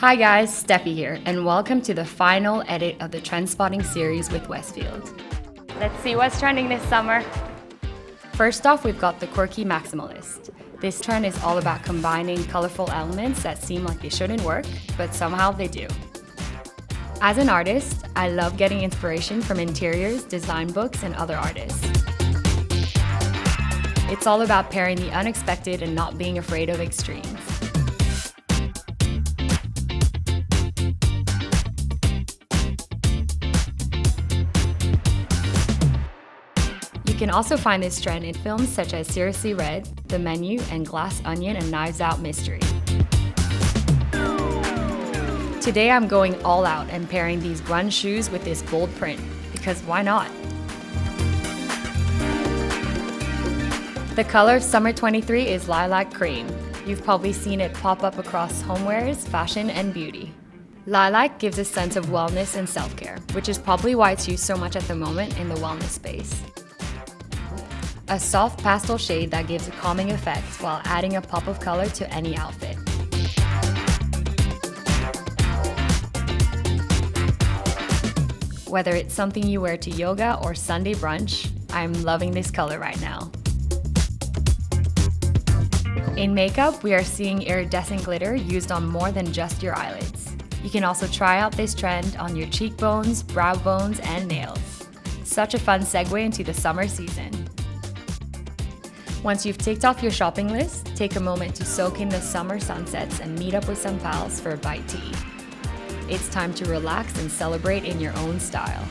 Hi guys, Steffi here, and welcome to the final edit of the Trend Spotting series with Westfield. Let's see what's trending this summer. First off, we've got the quirky maximalist. This trend is all about combining colorful elements that seem like they shouldn't work, but somehow they do. As an artist, I love getting inspiration from interiors, design books, and other artists. It's all about pairing the unexpected and not being afraid of extremes. You can also find this trend in films such as Seriously Red, The Menu, and Glass Onion and Knives Out Mystery. Today I'm going all out and pairing these grunge shoes with this bold print, because why not? The color of Summer 23 is Lilac Cream. You've probably seen it pop up across homewares, fashion, and beauty. Lilac gives a sense of wellness and self-care, which is probably why it's used so much at the moment in the wellness space. A soft pastel shade that gives a calming effect while adding a pop of color to any outfit. Whether it's something you wear to yoga or Sunday brunch, I'm loving this color right now. In makeup, we are seeing iridescent glitter used on more than just your eyelids. You can also try out this trend on your cheekbones, brow bones, and nails. Such a fun segue into the summer season. Once you've ticked off your shopping list, take a moment to soak in the summer sunsets and meet up with some pals for a bite to eat. It's time to relax and celebrate in your own style.